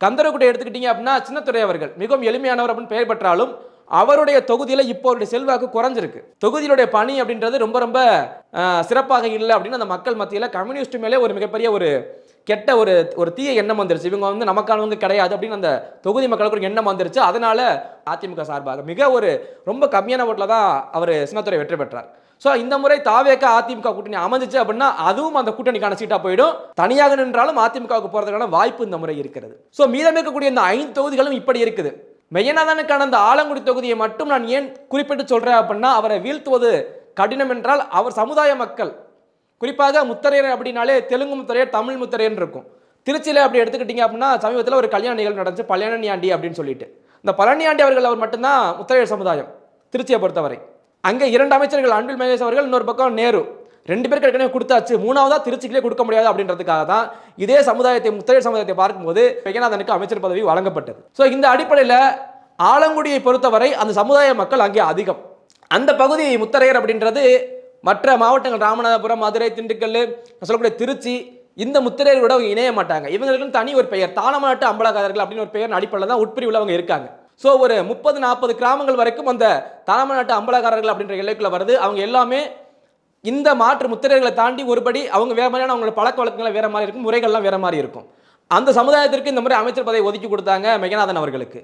கந்தரக்குட்டை எடுத்துக்கிட்டீங்க அப்படின்னா சின்னத்துரை அவர்கள் மிகவும் எளிமையானவர் அப்படின்னு பெயர் பெற்றாலும் அவருடைய தொகுதியில் இப்போ அவருடைய செல்வாக்கு குறைஞ்சிருக்கு. தொகுதியிலுடைய பணி அப்படின்றது ரொம்ப ரொம்ப சிறப்பாக இல்லை அப்படின்னு அந்த மக்கள் மத்தியில் கம்யூனிஸ்ட் மேலே ஒரு மிகப்பெரிய ஒரு கெட்ட ஒரு தீய எண்ணம் வந்துருச்சு. இவங்க வந்து நமக்கானவங்க கிடையாது அப்படின்னு அந்த தொகுதி மக்களுக்கு ஒரு எண்ணம் வந்துருச்சு. அதனால அதிமுக சார்பாக மிக ஒரு ரொம்ப கம்மியான ஓட்டில் தான் அவர் சின்னத்துரை வெற்றி பெற்றார். ஸோ இந்த முறை தாவேக அதிமுக கூட்டணி அமைஞ்சிச்சு அப்படின்னா அதுவும் அந்த கூட்டணிக்கான சீட்டாக போயிடும். தனியாக நின்றாலும் அதிமுகவுக்கு போகிறதுக்கான வாய்ப்பு இந்த முறை இருக்கிறது. ஸோ மீதம் இருக்கக்கூடிய இந்த 5 தொகுதிகளும் இப்படி இருக்குது. மெய்யநாதனுக்கான அந்த ஆலங்குடி தொகுதியை மட்டும் நான் ஏன் குறிப்பிட்டு சொல்றேன் அப்படின்னா, அவரை வீழ்த்துவது கடினம் என்றால் அவர் சமுதாய மக்கள், குறிப்பாக முத்தரையர் அப்படின்னாலே தெலுங்கு முத்தரையர், தமிழ் முத்தரையர் இருக்கும். திருச்சியில் அப்படி எடுத்துக்கிட்டீங்க அப்படின்னா சமீபத்தில் ஒரு கல்யாண நிகழ்வு நடந்துச்சு, பழனியாண்டி அப்படின்னு சொல்லிட்டு. இந்த பழனியாண்டி அவர்கள் அவர் மட்டும்தான் முத்தரையர் சமுதாயம் திருச்சியை பொறுத்தவரை. அங்கே 2 அமைச்சர்கள் அன்பில் மகேஷ் அவர்கள், இன்னொரு பக்கம் நேரு, 2 பேருக்கு ஏற்கனவே கொடுத்தாச்சு, 3வதா திருச்சிக்கிலே கொடுக்க முடியாது அப்படின்றதுக்காக தான் இதே சமுதாயத்தை முத்தரையர் சமுதாயத்தை பார்க்கும்போது மெய்யநாதனுக்கு அமைச்சர் பதவி வழங்கப்பட்டது. ஸோ இந்த அடிப்படையில் ஆலங்குடியை பொறுத்தவரை அந்த சமுதாய மக்கள் அங்கே அதிகம். அந்த பகுதி முத்தரையர் அப்படின்றது மற்ற மாவட்டங்கள் ராமநாதபுரம், மதுரை, திண்டுக்கல், சொல்லக்கூடிய திருச்சி, இந்த முத்திரையர்களோட அவங்க இணைய மாட்டாங்க. இவங்களுக்கு தனி ஒரு பெயர், தாளமாட்டு அம்பலக்காரர்கள் அப்படின்னு ஒரு பெயர் அடிப்படையில் தான் உட்பிரிவில் அவங்க இருக்காங்க. ஸோ ஒரு 30-40 கிராமங்கள் வரைக்கும் அந்த தாளமாட்டு அம்பலக்காரர்கள் அப்படின்ற எல்லைக்குள்ள வருது. அவங்க எல்லாமே இந்த மாற்று முத்திரைகளை தாண்டி ஒருபடி அவங்க வேற மாதிரியான அவங்களோட பழக்க வழக்கங்கள் வேற மாதிரி இருக்கும், முறைகள்லாம் வேற மாதிரி இருக்கும். அந்த சமுதாயத்திற்கு இந்த மாதிரி அமைச்சர் பதவி ஒதுக்கி கொடுத்தாங்க மெய்யநாதன் அவர்களுக்கு.